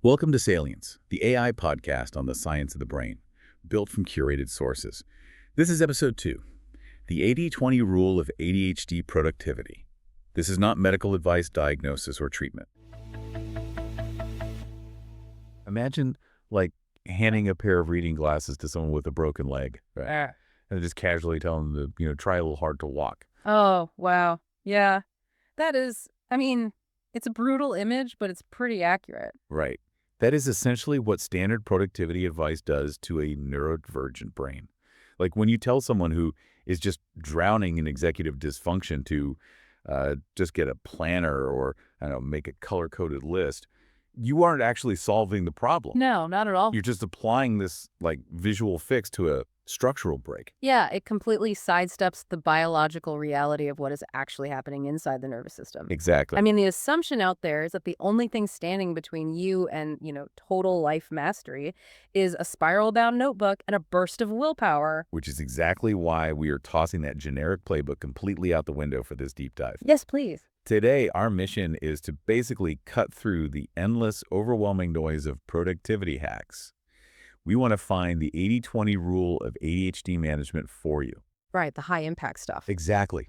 Welcome to Salience, the AI podcast on the science of the brain, built from curated sources. This is episode 2, the 80-20 rule of ADHD productivity. This is not medical advice, diagnosis, or treatment. Imagine, handing a pair of reading glasses to someone with a broken leg, right? And just casually telling them to, try a little hard to walk. Oh, wow. Yeah. That is, it's a brutal image, but it's pretty accurate. Right. That is essentially what standard productivity advice does to a neurodivergent brain. Like when you tell someone who is just drowning in executive dysfunction to just get a planner or, make a color-coded list, you aren't actually solving the problem. No, not at all. You're just applying this, visual fix to a structural break. Yeah, it completely sidesteps the biological reality of what is actually happening inside the nervous system. Exactly. The assumption out there is that the only thing standing between you and, total life mastery is a spiral-bound notebook and a burst of willpower. Which is exactly why we are tossing that generic playbook completely out the window for this deep dive. Yes, please. Today, our mission is to basically cut through the endless, overwhelming noise of productivity hacks. We want to find the 80-20 rule of ADHD management for you. Right, the high-impact stuff. Exactly.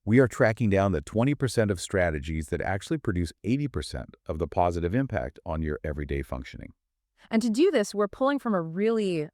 We are tracking down the 20% of strategies that actually produce 80% of the positive impact on your everyday functioning. And to do this, we're pulling from a really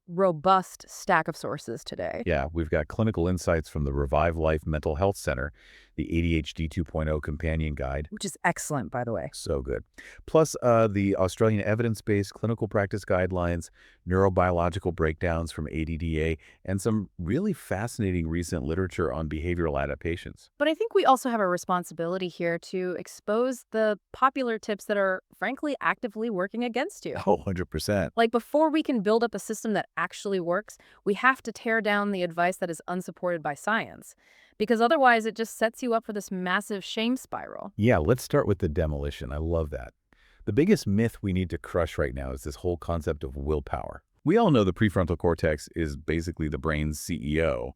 robust stack of sources today. Yeah, we've got clinical insights from the Revive Life Mental Health Center, the ADHD 2.0 Companion Guide. Which is excellent, by the way. So good. Plus the Australian evidence-based clinical practice guidelines, neurobiological breakdowns from ADDA, and some really fascinating recent literature on behavioral adaptations. But I think we also have a responsibility here to expose the popular tips that are, frankly, actively working against you. Oh, 100%. Before we can build up a system that actually works, we have to tear down the advice that is unsupported by science. Because otherwise, it just sets you up for this massive shame spiral. Yeah, let's start with the demolition. I love that. The biggest myth we need to crush right now is this whole concept of willpower. We all know the prefrontal cortex is basically the brain's CEO,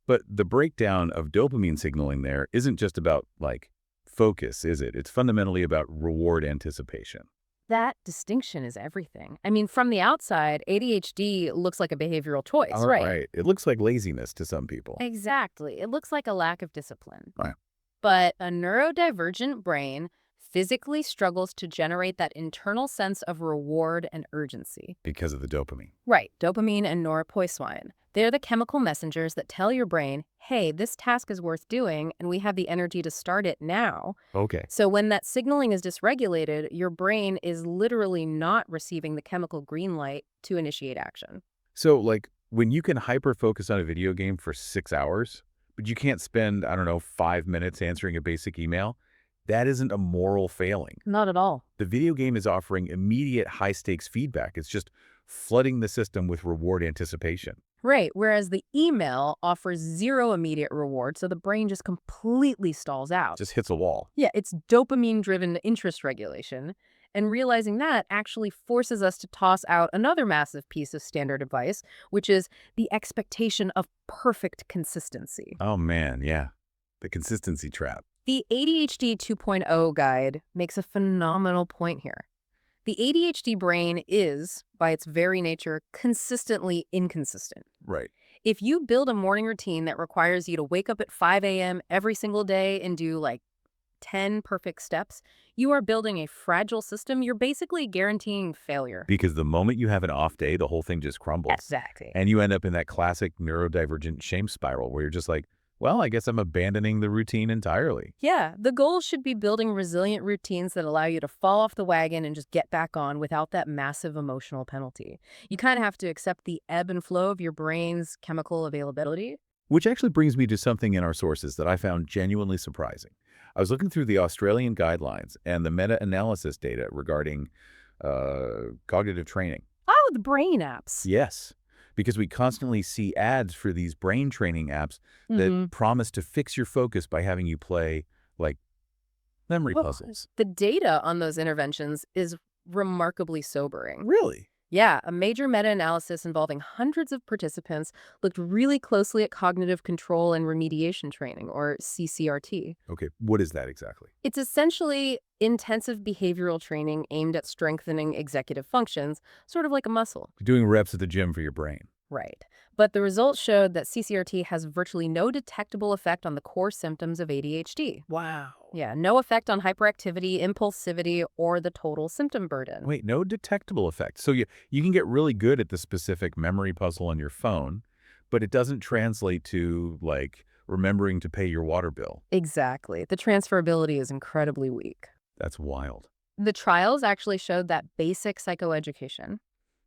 but the breakdown of dopamine signaling there isn't just about, focus, is it? It's fundamentally about reward anticipation. That distinction is everything. From the outside, ADHD looks like a behavioral choice, All right? right. It looks like laziness to some people. Exactly. It looks like a lack of discipline. Right. But a neurodivergent brain physically struggles to generate that internal sense of reward and urgency. Because of the dopamine. Right. Dopamine and norepinephrine. They're the chemical messengers that tell your brain, hey, this task is worth doing, and we have the energy to start it now. Okay. So when that signaling is dysregulated, your brain is literally not receiving the chemical green light to initiate action. So, when you can hyper-focus on a video game for 6 hours, but you can't spend, 5 minutes answering a basic email, that isn't a moral failing. Not at all. The video game is offering immediate high-stakes feedback. It's just flooding the system with reward anticipation. Right, whereas the email offers zero immediate reward, so the brain just completely stalls out. Just hits a wall. Yeah, it's dopamine-driven interest regulation, and realizing that actually forces us to toss out another massive piece of standard advice, which is the expectation of perfect consistency. Oh, man, yeah. The consistency trap. The ADHD 2.0 guide makes a phenomenal point here. The ADHD brain is, by its very nature, consistently inconsistent. Right. If you build a morning routine that requires you to wake up at 5 a.m. every single day and do 10 perfect steps, you are building a fragile system. You're basically guaranteeing failure. Because the moment you have an off day, the whole thing just crumbles. Exactly. And you end up in that classic neurodivergent shame spiral where you're just like, well, I guess I'm abandoning the routine entirely. Yeah, the goal should be building resilient routines that allow you to fall off the wagon and just get back on without that massive emotional penalty. You kind of have to accept the ebb and flow of your brain's chemical availability. Which actually brings me to something in our sources that I found genuinely surprising. I was looking through the Australian guidelines and the meta-analysis data regarding cognitive training. Oh, the brain apps. Yes, because we constantly see ads for these brain training apps that promise to fix your focus by having you play, memory puzzles. The data on those interventions is remarkably sobering. Really? Yeah, a major meta-analysis involving hundreds of participants looked really closely at cognitive control and remediation training, or CCRT. Okay, what is that exactly? It's essentially intensive behavioral training aimed at strengthening executive functions, sort of like a muscle. Doing reps at the gym for your brain. Right. But the results showed that CCRT has virtually no detectable effect on the core symptoms of ADHD. Wow. Yeah, no effect on hyperactivity, impulsivity, or the total symptom burden. Wait, no detectable effect. So you can get really good at the specific memory puzzle on your phone, but it doesn't translate to, like, remembering to pay your water bill. Exactly. The transferability is incredibly weak. That's wild. The trials actually showed that basic psychoeducation,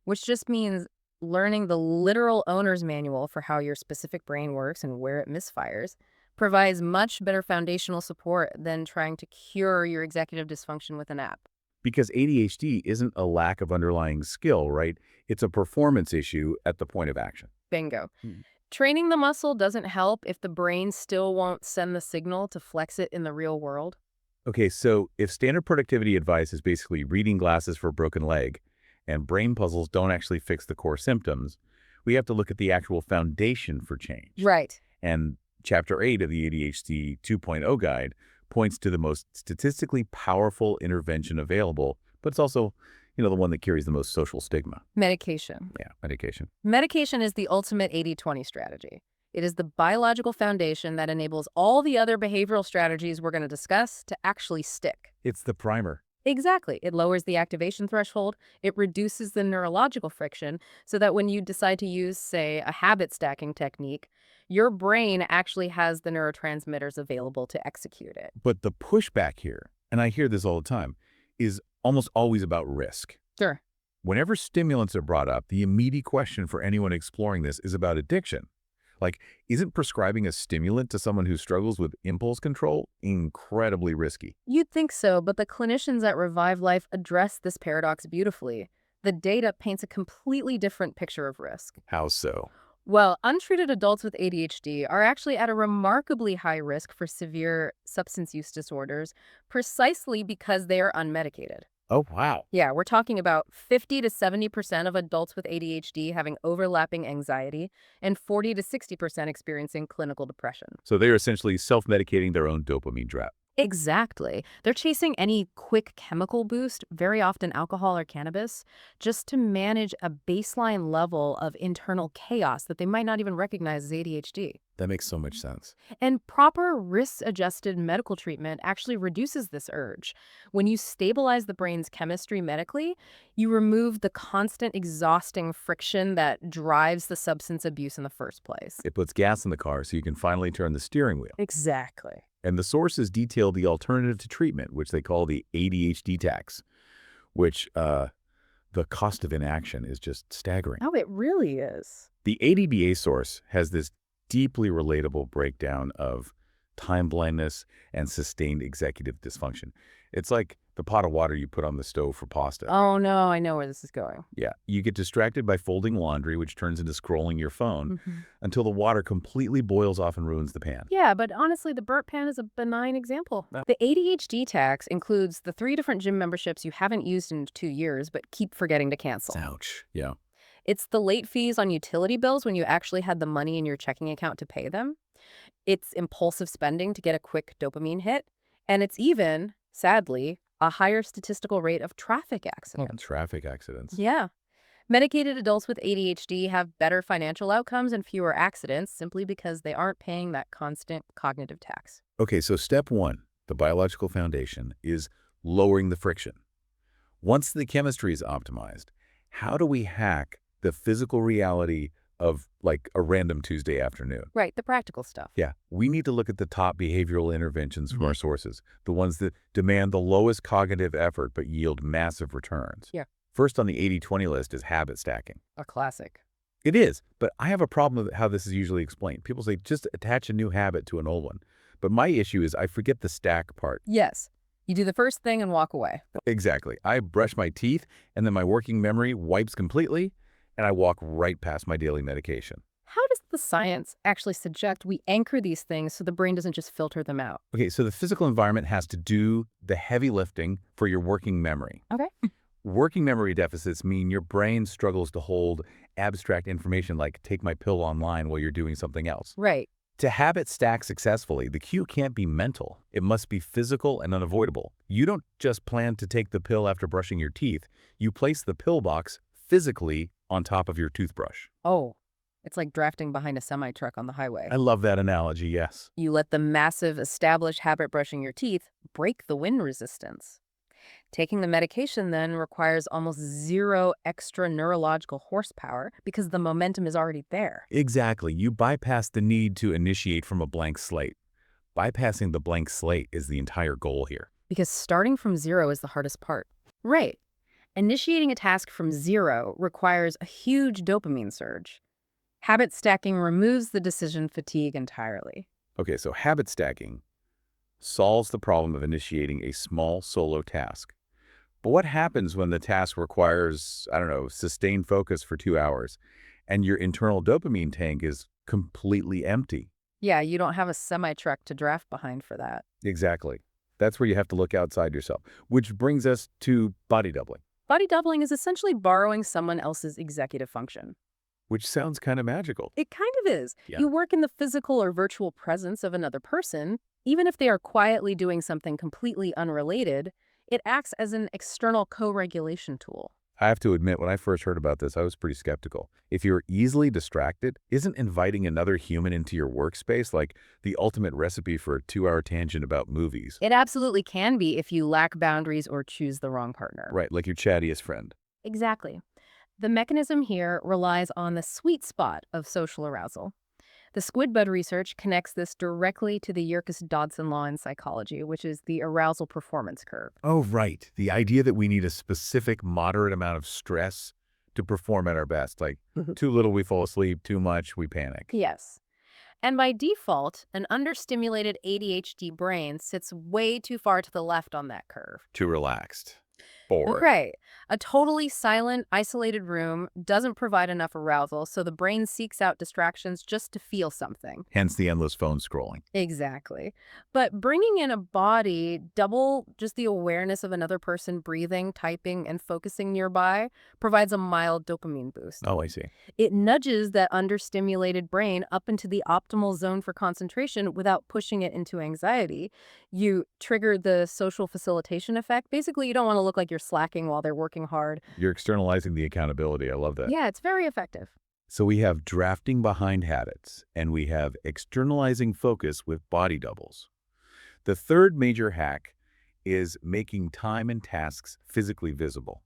which just means learning the literal owner's manual for how your specific brain works and where it misfires, provides much better foundational support than trying to cure your executive dysfunction with an app. Because ADHD isn't a lack of underlying skill, right? It's a performance issue at the point of action. Bingo. Hmm. Training the muscle doesn't help if the brain still won't send the signal to flex it in the real world. Okay, so if standard productivity advice is basically reading glasses for a broken leg and brain puzzles don't actually fix the core symptoms, we have to look at the actual foundation for change. Right. And Chapter 8 of the ADHD 2.0 guide points to the most statistically powerful intervention available, but it's also, the one that carries the most social stigma. Medication. Yeah, medication. Medication is the ultimate 80-20 strategy. It is the biological foundation that enables all the other behavioral strategies we're going to discuss to actually stick. It's the primer. Exactly. It lowers the activation threshold. It reduces the neurological friction so that when you decide to use, say, a habit stacking technique, your brain actually has the neurotransmitters available to execute it. But the pushback here, and I hear this all the time, is almost always about risk. Sure. Whenever stimulants are brought up, the immediate question for anyone exploring this is about addiction. Like, isn't prescribing a stimulant to someone who struggles with impulse control incredibly risky? You'd think so, but the clinicians at Revive Life address this paradox beautifully. The data paints a completely different picture of risk. How so? Well, untreated adults with ADHD are actually at a remarkably high risk for severe substance use disorders precisely because they are unmedicated. Oh, wow. Yeah, we're talking about 50 to 70% of adults with ADHD having overlapping anxiety and 40 to 60% experiencing clinical depression. So they're essentially self-medicating their own dopamine trap. Exactly. They're chasing any quick chemical boost, very often alcohol or cannabis, just to manage a baseline level of internal chaos that they might not even recognize as ADHD. That makes so much sense. And proper risk-adjusted medical treatment actually reduces this urge. When you stabilize the brain's chemistry medically, you remove the constant exhausting friction that drives the substance abuse in the first place. It puts gas in the car so you can finally turn the steering wheel. Exactly. And the sources detail the alternative to treatment, which they call the ADHD tax, which the cost of inaction is just staggering. Oh, it really is. The ADBA source has this deeply relatable breakdown of time blindness and sustained executive dysfunction. It's like the pot of water you put on the stove for pasta. Oh, no, I know where this is going. Yeah, you get distracted by folding laundry, which turns into scrolling your phone, until the water completely boils off and ruins the pan. Yeah, but honestly, the burnt pan is a benign example. Yeah. The ADHD tax includes the 3 different gym memberships you haven't used in 2 years but keep forgetting to cancel. Ouch. Yeah. It's the late fees on utility bills when you actually had the money in your checking account to pay them. It's impulsive spending to get a quick dopamine hit. And it's even, sadly, a higher statistical rate of traffic accidents. Traffic accidents. Yeah. Medicated adults with ADHD have better financial outcomes and fewer accidents simply because they aren't paying that constant cognitive tax. Okay, so step 1, the biological foundation, is lowering the friction. Once the chemistry is optimized, how do we hack the physical reality of, like, a random Tuesday afternoon? Right, the practical stuff. Yeah, we need to look at the top behavioral interventions from our sources, the ones that demand the lowest cognitive effort but yield massive returns. Yeah. First on the 80-20 list is habit stacking. A classic. It is, but I have a problem with how this is usually explained. People say just attach a new habit to an old one. But my issue is I forget the stack part. Yes. You do the first thing and walk away. Exactly. I brush my teeth, and then my working memory wipes completely, and I walk right past my daily medication. How does the science actually suggest we anchor these things so the brain doesn't just filter them out? Okay, so the physical environment has to do the heavy lifting for your working memory. Okay. Working memory deficits mean your brain struggles to hold abstract information like take my pill online while you're doing something else. Right. To habit stack successfully, the cue can't be mental. It must be physical and unavoidable. You don't just plan to take the pill after brushing your teeth. You place the pill box physically on top of your toothbrush. Oh, it's like drafting behind a semi-truck on the highway. I love that analogy, yes. You let the massive established habit brushing your teeth break the wind resistance. Taking the medication then requires almost zero extra neurological horsepower because the momentum is already there. Exactly. You bypass the need to initiate from a blank slate. Bypassing the blank slate is the entire goal here. Because starting from zero is the hardest part. Right. Initiating a task from zero requires a huge dopamine surge. Habit stacking removes the decision fatigue entirely. Okay, so habit stacking solves the problem of initiating a small solo task. But what happens when the task requires, I don't know, sustained focus for 2 hours and your internal dopamine tank is completely empty? Yeah, you don't have a semi-truck to draft behind for that. Exactly. That's where you have to look outside yourself, which brings us to body doubling, Body doubling is essentially borrowing someone else's executive function. which sounds kind of magical. It kind of is. Yeah. You work in the physical or virtual presence of another person, even if they are quietly doing something completely unrelated. It acts as an external co-regulation tool. I have to admit, when I first heard about this, I was pretty skeptical. If you're easily distracted, isn't inviting another human into your workspace like the ultimate recipe for a 2-hour tangent about movies? It absolutely can be if you lack boundaries or choose the wrong partner. Right, like your chattiest friend. Exactly. The mechanism here relies on the sweet spot of social arousal. The Squidbud research connects this directly to the Yerkes-Dodson law in psychology, which is the arousal performance curve. Oh, right. The idea that we need a specific moderate amount of stress to perform at our best. Like, too little, we fall asleep. Too much, we panic. Yes. And by default, an understimulated ADHD brain sits way too far to the left on that curve. Too relaxed. Bored. Right. A totally silent, isolated room doesn't provide enough arousal, so the brain seeks out distractions just to feel something. Hence the endless phone scrolling. Exactly. But bringing in a body, double just the awareness of another person breathing, typing, and focusing nearby, provides a mild dopamine boost. Oh, I see. It nudges that understimulated brain up into the optimal zone for concentration without pushing it into anxiety. You trigger the social facilitation effect. Basically, you don't want to look like you're slacking while they're working hard. You're externalizing the accountability. I love that. Yeah, it's very effective. So we have drafting behind habits, and we have externalizing focus with body doubles. The third major hack is making time and tasks physically visible.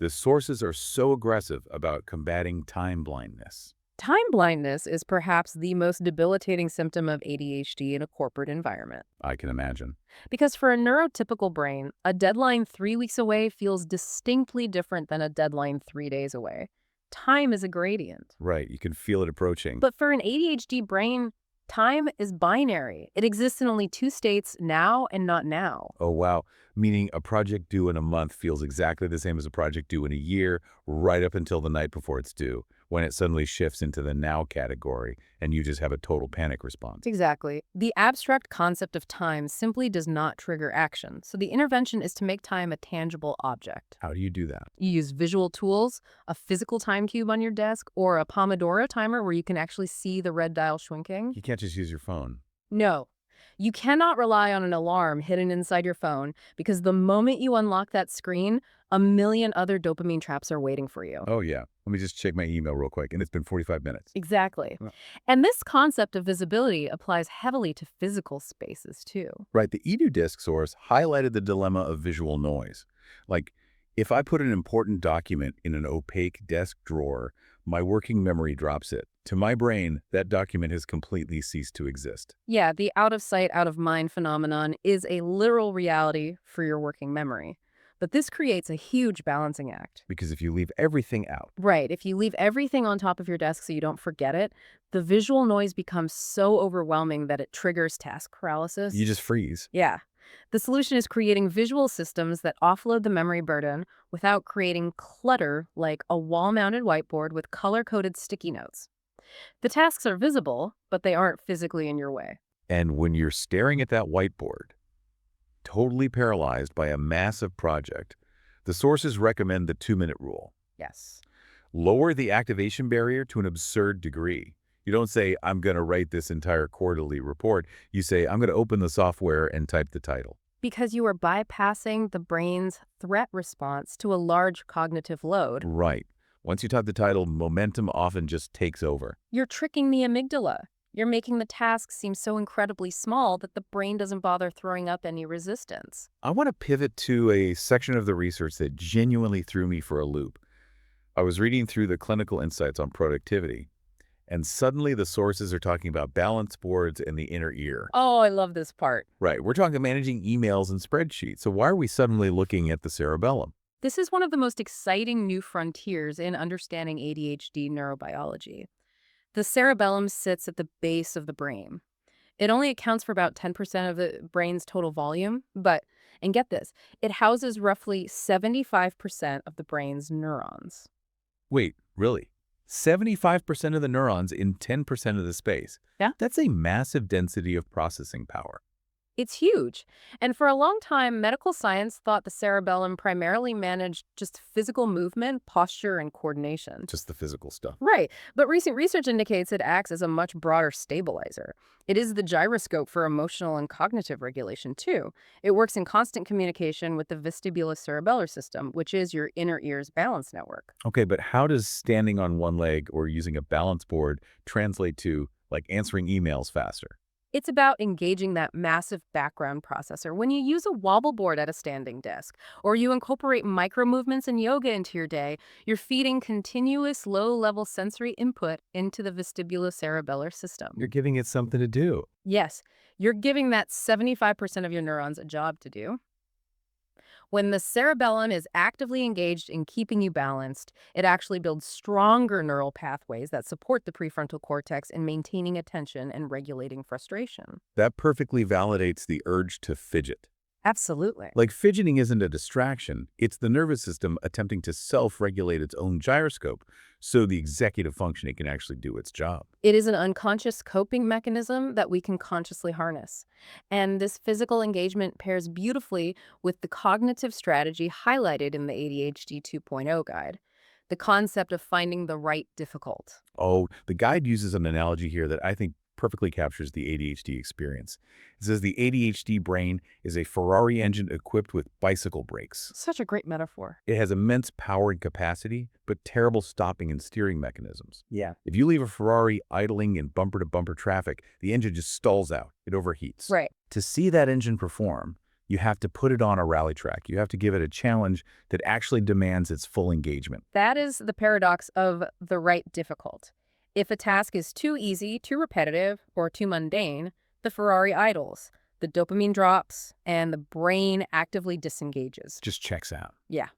The sources are so aggressive about combating time blindness. Time blindness is perhaps the most debilitating symptom of ADHD in a corporate environment. I can imagine. Because for a neurotypical brain, a deadline 3 weeks away feels distinctly different than a deadline 3 days away. Time is a gradient. Right, you can feel it approaching. But for an ADHD brain, time is binary. It exists in only 2 states, now and not now. Oh, wow. Meaning a project due in a month feels exactly the same as a project due in a year, right up until the night before it's due, when it suddenly shifts into the now category and you just have a total panic response. Exactly. The abstract concept of time simply does not trigger action, so the intervention is to make time a tangible object. How do you do that? You use visual tools, a physical time cube on your desk, or a Pomodoro timer where you can actually see the red dial shrinking. You can't just use your phone. No. You cannot rely on an alarm hidden inside your phone because the moment you unlock that screen, a million other dopamine traps are waiting for you. Oh, yeah. Let me just check my email real quick, and it's been 45 minutes. Exactly. Yeah. And this concept of visibility applies heavily to physical spaces, too. Right, the EduDisc source highlighted the dilemma of visual noise. Like, if I put an important document in an opaque desk drawer, my working memory drops it. To my brain, that document has completely ceased to exist. Yeah, the out of sight, out of mind phenomenon is a literal reality for your working memory. But this creates a huge balancing act. Because if you leave everything out, Right, if you leave everything on top of your desk so you don't forget it, the visual noise becomes so overwhelming that it triggers task paralysis. you just freeze. Yeah. The solution is creating visual systems that offload the memory burden without creating clutter like a wall-mounted whiteboard with color-coded sticky notes. The tasks are visible, but they aren't physically in your way. And when you're staring at that whiteboard, totally paralyzed by a massive project, The sources recommend the 2-minute rule. Yes. Lower the activation barrier to an absurd degree. You don't say, I'm going to write this entire quarterly report. You say, I'm going to open the software and type the title. Because you are bypassing the brain's threat response to a large cognitive load. Right. Once you type the title, momentum often just takes over. You're tricking the amygdala. You're making the task seem so incredibly small that the brain doesn't bother throwing up any resistance. I want to pivot to a section of the research that genuinely threw me for a loop. I was reading through the clinical insights on productivity, and suddenly the sources are talking about balance boards and the inner ear. Oh, I love this part. Right, we're talking managing emails and spreadsheets. So why are we suddenly looking at the cerebellum? This is one of the most exciting new frontiers in understanding ADHD neurobiology. The cerebellum sits at the base of the brain. It only accounts for about 10% of the brain's total volume, but, and get this, it houses roughly 75% of the brain's neurons. Wait, really? 75% of the neurons in 10% of the space. Yeah. That's a massive density of processing power. It's huge. And for a long time, medical science thought the cerebellum primarily managed just physical movement, posture, and coordination. Just the physical stuff. Right. But recent research indicates it acts as a much broader stabilizer. It is the gyroscope for emotional and cognitive regulation, too. It works in constant communication with the vestibulocerebellar system, which is your inner ear's balance network. Okay, but how does standing on one leg or using a balance board translate to, like, answering emails faster? It's about engaging that massive background processor. When you use a wobble board at a standing desk, or you incorporate micro movements and yoga into your day, you're feeding continuous low-level sensory input into the vestibulocerebellar system. You're giving it something to do. Yes, you're giving that 75% of your neurons a job to do. When the cerebellum is actively engaged in keeping you balanced, it actually builds stronger neural pathways that support the prefrontal cortex in maintaining attention and regulating frustration. That perfectly validates the urge to fidget. Absolutely. Like, fidgeting isn't a distraction. It's the nervous system attempting to self-regulate its own gyroscope so the executive functioning can actually do its job. It is an unconscious coping mechanism that we can consciously harness. And this physical engagement pairs beautifully with the cognitive strategy highlighted in the ADHD 2.0 guide, the concept of finding the right difficult. Oh, the guide uses an analogy here that I think perfectly captures the ADHD experience. It says the ADHD brain is a Ferrari engine equipped with bicycle brakes. Such a great metaphor. It has immense power and capacity, but terrible stopping and steering mechanisms. Yeah. If you leave a Ferrari idling in bumper-to-bumper traffic, the engine just stalls out. It overheats. Right. To see that engine perform, you have to put it on a rally track. You have to give it a challenge that actually demands its full engagement. That is the paradox of the right difficult. If a task is too easy, too repetitive, or too mundane, the Ferrari idles, the dopamine drops, and the brain actively disengages. Just checks out. Yeah.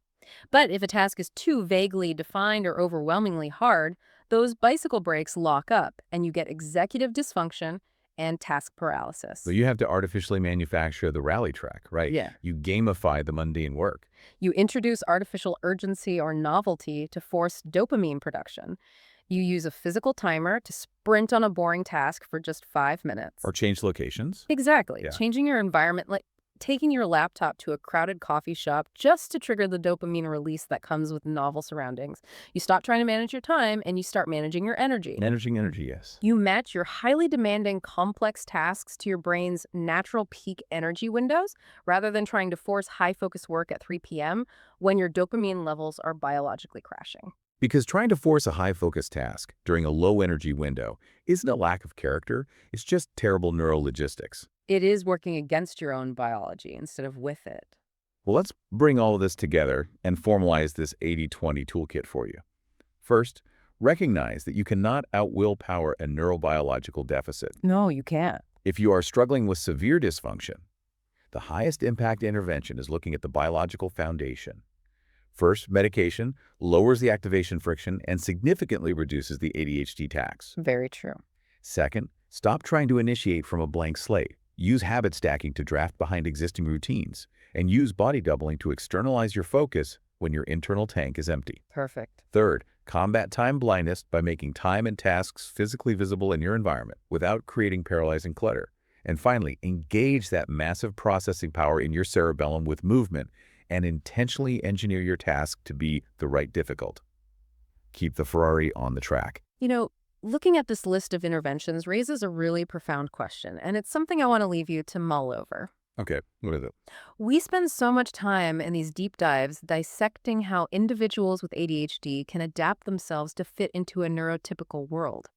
But if a task is too vaguely defined or overwhelmingly hard, those bicycle brakes lock up, and you get executive dysfunction and task paralysis. So you have to artificially manufacture the rally track, right? Yeah. You gamify the mundane work. You introduce artificial urgency or novelty to force dopamine production. You use a physical timer to sprint on a boring task for just 5 minutes. Or change locations. Exactly. Yeah. Changing your environment, like taking your laptop to a crowded coffee shop just to trigger the dopamine release that comes with novel surroundings. You stop trying to manage your time and you start managing your energy. Managing energy, yes. You match your highly demanding, complex tasks to your brain's natural peak energy windows rather than trying to force high-focus work at 3 p.m. when your dopamine levels are biologically crashing. Because trying to force a high-focus task during a low-energy window isn't a lack of character, it's just terrible neurologistics. It is working against your own biology instead of with it. Well, let's bring all of this together and formalize this 80-20 toolkit for you. First, recognize that you cannot out-willpower a neurobiological deficit. No, you can't. If you are struggling with severe dysfunction, the highest impact intervention is looking at the biological foundation. First, medication lowers the activation friction and significantly reduces the ADHD tax. Very true. Second, stop trying to initiate from a blank slate. Use habit stacking to draft behind existing routines, and use body doubling to externalize your focus when your internal tank is empty. Perfect. Third, combat time blindness by making time and tasks physically visible in your environment without creating paralyzing clutter. And finally, engage that massive processing power in your cerebellum with movement and intentionally engineer your task to be the right difficult. Keep the Ferrari on the track. Looking at this list of interventions raises a really profound question, and it's something I want to leave you to mull over. Okay, what is it? We spend so much time in these deep dives dissecting how individuals with ADHD can adapt themselves to fit into a neurotypical world.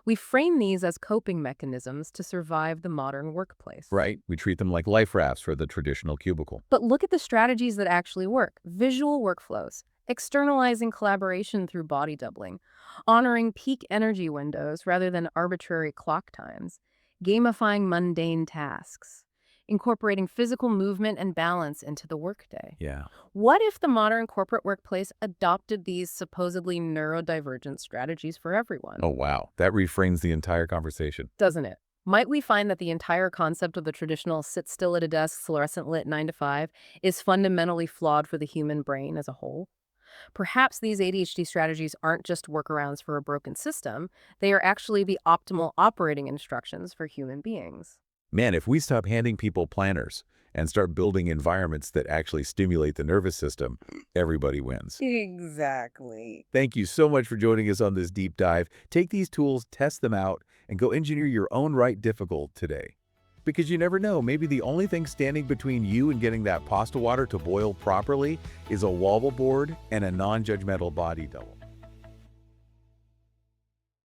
We frame these as coping mechanisms to survive the modern workplace. Right, we treat them like life rafts for the traditional cubicle. But look at the strategies that actually work. Visual workflows, externalizing collaboration through body doubling, honoring peak energy windows rather than arbitrary clock times, gamifying mundane tasks, incorporating physical movement and balance into the workday. Yeah. What if the modern corporate workplace adopted these supposedly neurodivergent strategies for everyone? Oh, wow. That reframes the entire conversation. Doesn't it? Might we find that the entire concept of the traditional sit still at a desk, fluorescent lit 9 to 5 is fundamentally flawed for the human brain as a whole? Perhaps these ADHD strategies aren't just workarounds for a broken system, they are actually the optimal operating instructions for human beings. Man, if we stop handing people planners and start building environments that actually stimulate the nervous system, everybody wins. Exactly. Thank you so much for joining us on this deep dive. Take these tools, test them out, and go engineer your own right difficult today. Because you never know, maybe the only thing standing between you and getting that pasta water to boil properly is a wobble board and a non-judgmental body double.